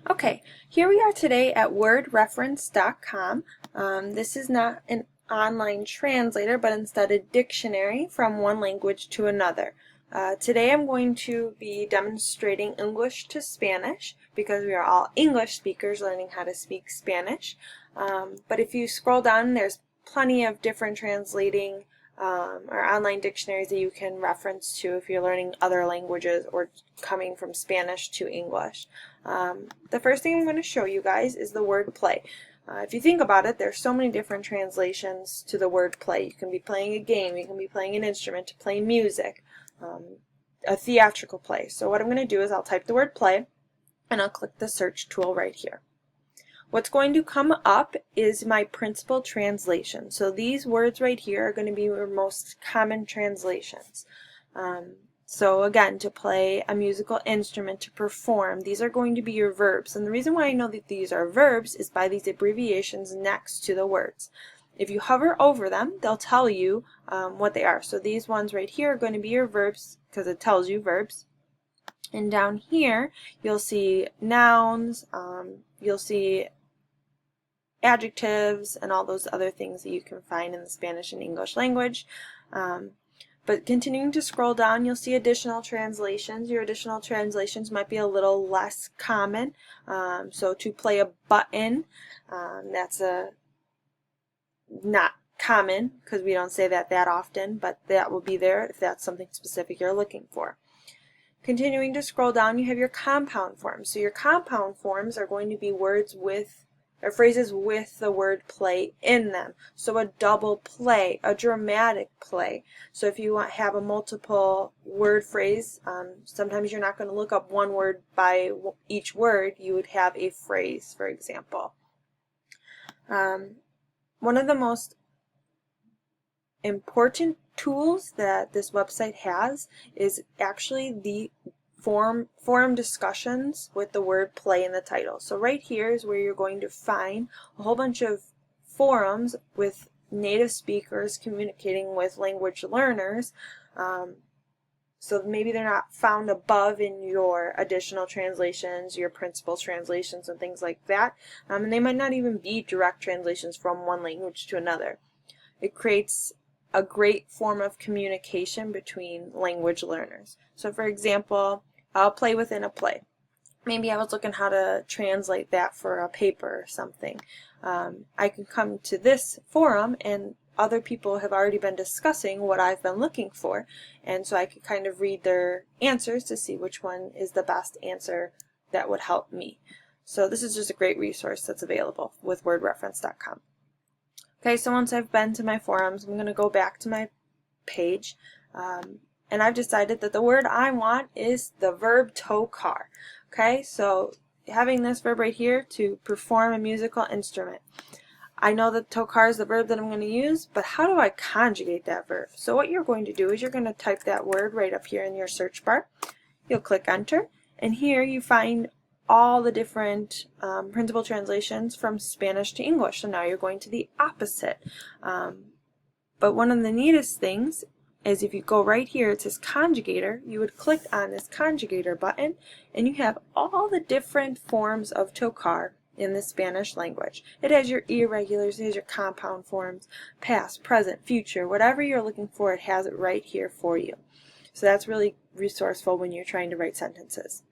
Okay, here we are today at Wordreference.com. This is not an online translator, but instead a dictionary from one language to another. Today I'm going to be demonstrating English to Spanish because we are all English speakers learning how to speak Spanish. But if you scroll down, there's plenty of different translating or online dictionaries that you can reference to if you're learning other languages or coming from Spanish to English. The first thing I'm going to show you guys is the word play. If you think about it, there's so many different translations to the word play. You can be playing a game, you can be playing an instrument, to play music, a theatrical play. So what I'm going to do is I'll type the word play and I'll click the search tool right here. What's going to come up is my principal translation. So these words right here are going to be your most common translations. So again, to play a musical instrument, to perform, these are going to be your verbs. And the reason why I know that these are verbs is by these abbreviations next to the words. If you hover over them, they'll tell you what they are. So these ones right here are going to be your verbs because it tells you verbs. And down here, you'll see nouns, you'll see adjectives, and all those other things that you can find in the Spanish and English language. But continuing to scroll down, you'll see additional translations. Your additional translations might be a little less common. So to play a button, that's not common because we don't say that often, but that will be there if that's something specific you're looking for. Continuing to scroll down, you have your compound forms. So your compound forms are going to be words with or phrases with the word play in them. So a double play, a dramatic play. So if you have a multiple word phrase, sometimes you're not going to look up one word by each word. You would have a phrase, for example. One of the most important tools that this website has is actually the forum discussions with the word play in the title. So right here is where you're going to find a whole bunch of forums with native speakers communicating with language learners. So maybe they're not found above in your additional translations, your principal translations, and things like that. And they might not even be direct translations from one language to another. It creates a great form of communication between language learners. So for example, I'll play within a play. Maybe I was looking how to translate that for a paper or something. I can come to this forum and other people have already been discussing what I've been looking for, and so I could kind of read their answers to see which one is the best answer that would help me. So this is just a great resource that's available with wordreference.com. Okay, so once I've been to my forums, I'm going to go back to my page, and I've decided that the word I want is the verb tocar. Okay, so having this verb right here, to perform a musical instrument. I know that tocar is the verb that I'm going to use, but how do I conjugate that verb? So what you're going to do is you're going to type that word right up here in your search bar. You'll click enter, and here you find all the different principal translations from Spanish to English. So now you're going to the opposite. But one of the neatest things is if you go right here, it says conjugator, you would click on this conjugator button and you have all the different forms of tocar in the Spanish language. It has your irregulars, it has your compound forms, past, present, future, whatever you're looking for, it has it right here for you. So that's really resourceful when you're trying to write sentences.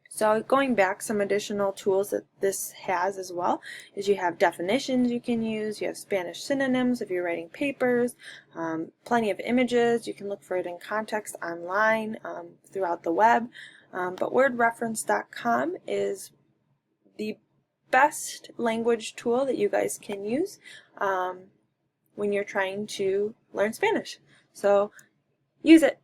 So going back, some additional tools that this has as well is you have definitions you can use, you have Spanish synonyms if you're writing papers, plenty of images, you can look for it in context online throughout the web, but wordreference.com is the best language tool that you guys can use when you're trying to learn Spanish. So use it.